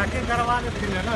जाके करवा के फिर लेना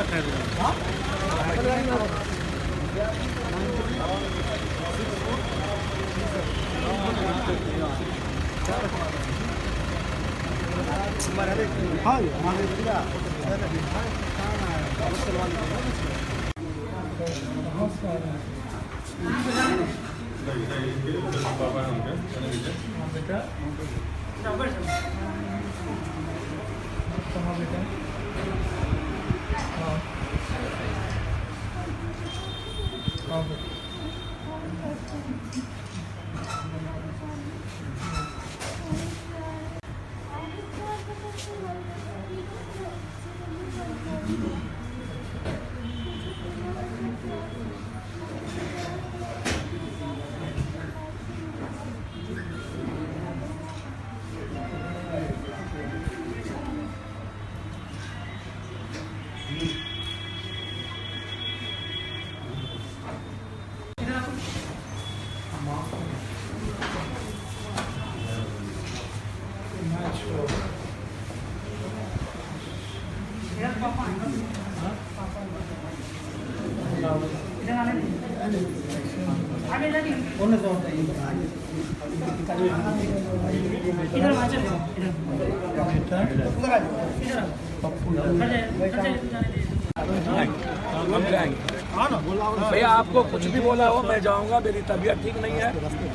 भैया आपको कुछ भी बोला हो मैं जाऊंगा, मेरी तबीयत ठीक नहीं है,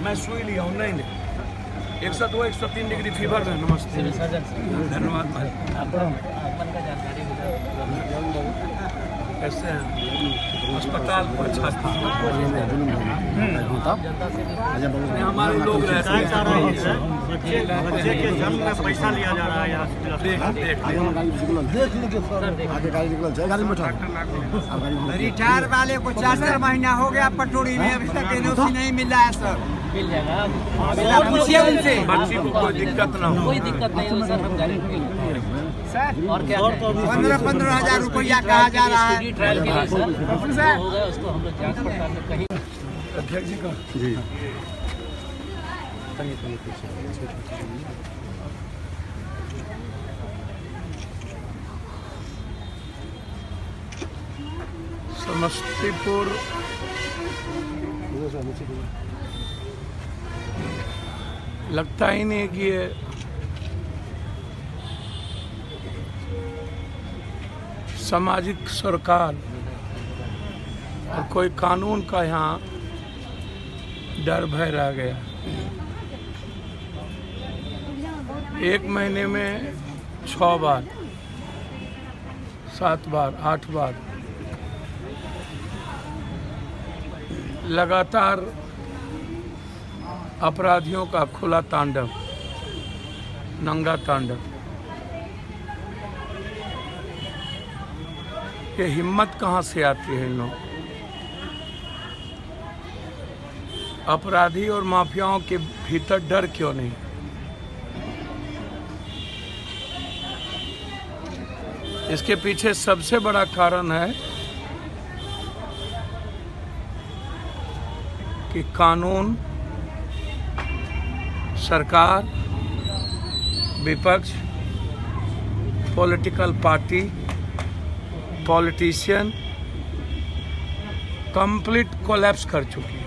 मैं सुई लिया हूँ। नहीं 102 103 डिग्री फीवर है। नमस्ते, धन्यवाद भाई। कैसे हैं? अस्पताल को अच्छा हमारे लोग रहते हैं। बच्चे के जन्म में पैसा लिया जा रहा है यहाँ। रिटायर वाले को 4 महीना हो गया पटोरी में, अभी तक एनओसी नहीं मिला है सर। मिल जाएगा, पूछिए उनसे। बच्ची को कोई दिक्कत ना हो। कोई दिक्कत नहीं हो सर, हम गारंटी और क्या 15-15 हजार रुपया कहा जा रहा है ट्रायल के लिए सर। हो गया उसको हम लोग जांच पड़ताल में कहीं अध्यक्ष जी का जी समस्तीपुर लगता ही नहीं कि ये सामाजिक सरकार और कोई कानून का यहाँ डर भय रह गया। 1 महीने में 6 बार 7 बार 8 बार लगातार अपराधियों का खुला तांडव, नंगा तांडव। ये हिम्मत कहाँ से आती है इन लोगों? अपराधी और माफियाओं के भीतर डर क्यों नहीं? इसके पीछे सबसे बड़ा कारण है कि कानून, सरकार, विपक्ष, political party, politician complete collapse कर चुकी है।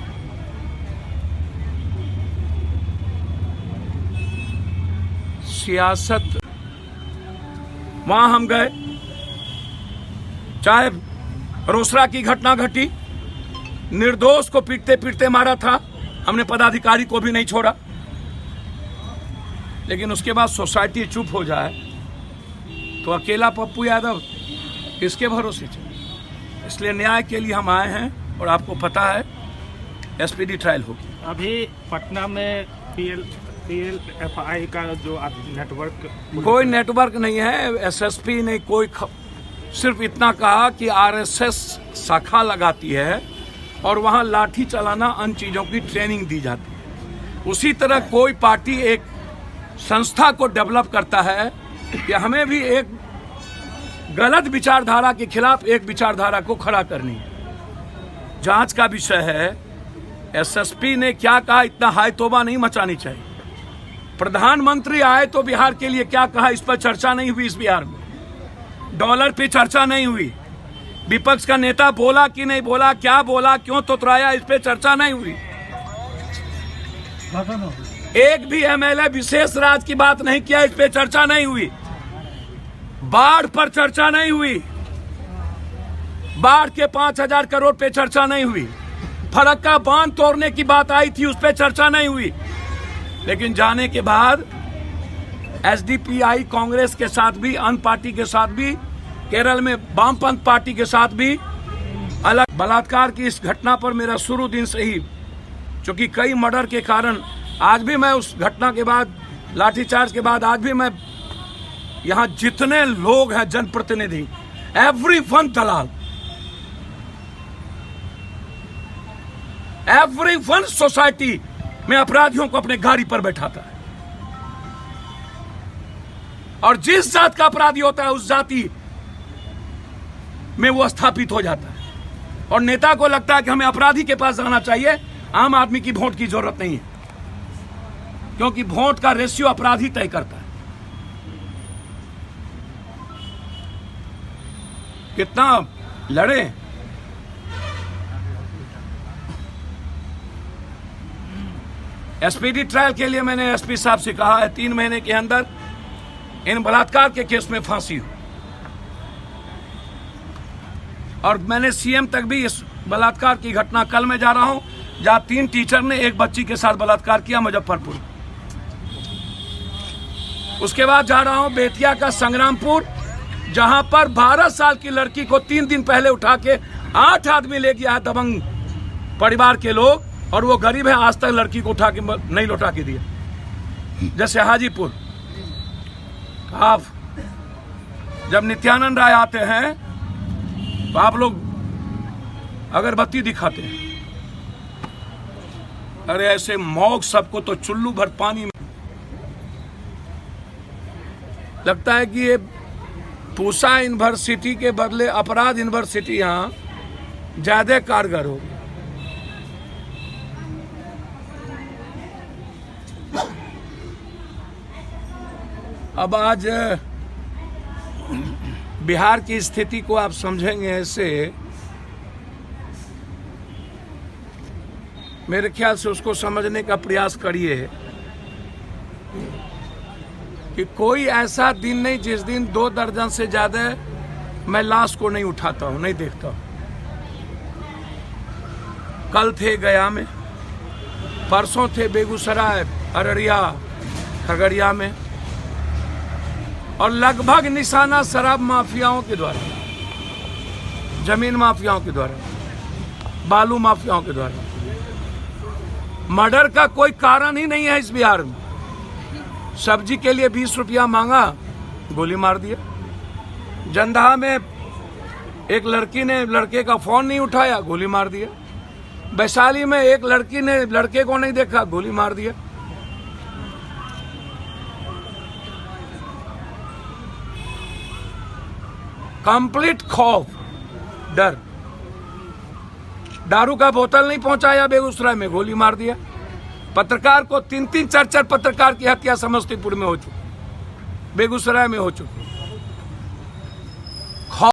सियासत, वहां हम गए, चाहे रोसड़ा की घटना घटी, निर्दोष को पीटते पीटते मारा था, हमने पदाधिकारी को भी नहीं छोड़ा। लेकिन उसके बाद सोसाइटी चुप हो जाए तो अकेला पप्पू यादव किसके भरोसे चले? इसलिए न्याय के लिए हम आए हैं और आपको पता है एसपीडी ट्रायल होगी। अभी पटना में PLFI का जो नेटवर्क, कोई नेटवर्क नहीं है, एसएसपी ने कोई सिर्फ इतना कहा कि आरएसएस शाखा लगाती है और वहां लाठी चलाना, अन्य चीजों की ट्रेनिंग दी जाती है। उसी तरह कोई पार्टी एक संस्था को डेवलप करता है कि हमें भी एक गलत विचारधारा के खिलाफ एक विचारधारा को खड़ा करनी है। जांच का विषय है। एसएसपी ने क्या कहा, इतना हाय तौबा नहीं मचानी चाहिए। प्रधानमंत्री आए तो बिहार के लिए क्या कहा, इस पर चर्चा नहीं हुई इस बिहार में। डॉलर पे चर्चा नहीं हुई। विपक्ष का नेता बोला कि नहीं बोला, क्या बोला, क्यों तुतराया, इस पे चर्चा नहीं हुई। एक भी एमएलए विशेष राज की बात नहीं किया, इस पे चर्चा नहीं हुई। बाढ़ पर चर्चा नहीं हुई, बाढ़ के 5,000 करोड़ पे चर्चा नहीं हुई। फरक्का बांध तोड़ने की बात आई थी, उस पे चर्चा नहीं हुई। लेकिन जाने के बाद एसडीपीआई कांग्रेस के साथ भी, अन्य पार्टी के साथ भी, केरल में वामपंथ पार्टी के साथ भी अलग बलात्कार की इस घटना पर मेरा शुरू दिन से ही, क्योंकि कई मर्डर के कारण आज भी मैं उस घटना के बाद, लाठीचार्ज के बाद आज भी मैं यहाँ जितने लोग हैं जनप्रतिनिधि, एवरीवन दलाल, एवरीवन सोसाइटी में अपराधियों को अपने गाड़ी पर बैठाता है। और जिस जात का अपराधी होता है उस जाति में वो स्थापित हो जाता है। और नेता को लगता है कि हमें अपराधी के पास जाना चाहिए, आम आदमी की वोट की जरूरत नहीं है, क्योंकि वोट का रेशियो अपराधी तय करता है। कितना लड़े, एसपीडी ट्रायल के लिए मैंने एसपी साहब से कहा है 3 महीने के अंदर इन बलात्कार के केस में फांसी हो। और मैंने सीएम तक भी इस बलात्कार की घटना, कल मैं जा रहा हूं जहां 3 टीचर ने एक बच्ची के साथ बलात्कार किया मुजफ्फरपुर। उसके बाद जा रहा हूं बेतिया का संग्रामपुर, जहां पर 12 साल की लड़की को 3 दिन पहले उठा के 8 आदमी ले गया है दबंग परिवार के लोग, और वो गरीब है, आज तक लड़की को उठा के नहीं लौटा के दिया। जैसे हाजीपुर, आप जब नित्यानंद राय आते हैं तो आप लोग अगरबत्ती दिखाते हैं, अरे ऐसे मौग सबको तो चुल्लू भर पानी में लगता है कि ये पूसा यूनिवर्सिटी के बदले अपराध यूनिवर्सिटी यहां ज्यादा कारगर होगी। अब आज बिहार की स्थिति को आप समझेंगे ऐसे, मेरे ख्याल से उसको समझने का प्रयास करिए कि कोई ऐसा दिन नहीं जिस दिन 2 दर्जन से ज्यादा मैं लाश को नहीं उठाता हूं, नहीं देखता हूं। कल थे गया में, परसों थे बेगूसराय, अररिया, खगड़िया में, और लगभग निशाना शराब माफियाओं के द्वारा, जमीन माफियाओं के द्वारा, बालू माफियाओं के द्वारा। मर्डर का कोई कारण ही नहीं है इस बिहार में। सब्जी के लिए 20 रुपया मांगा, गोली मार दिया। जंदहा में एक लड़की ने लड़के का फोन नहीं उठाया, गोली मार दिया। वैशाली में एक लड़की ने लड़के को नहीं देखा, गोली मार दिया। कंप्लीट खौफ, डर। दारू का बोतल नहीं पहुंचाया बेगूसराय में, गोली मार दिया। पत्रकार को 3-3, 4-4 पत्रकार की हत्या समस्तीपुर में हो चुकी, बेगूसराय में हो चुकी।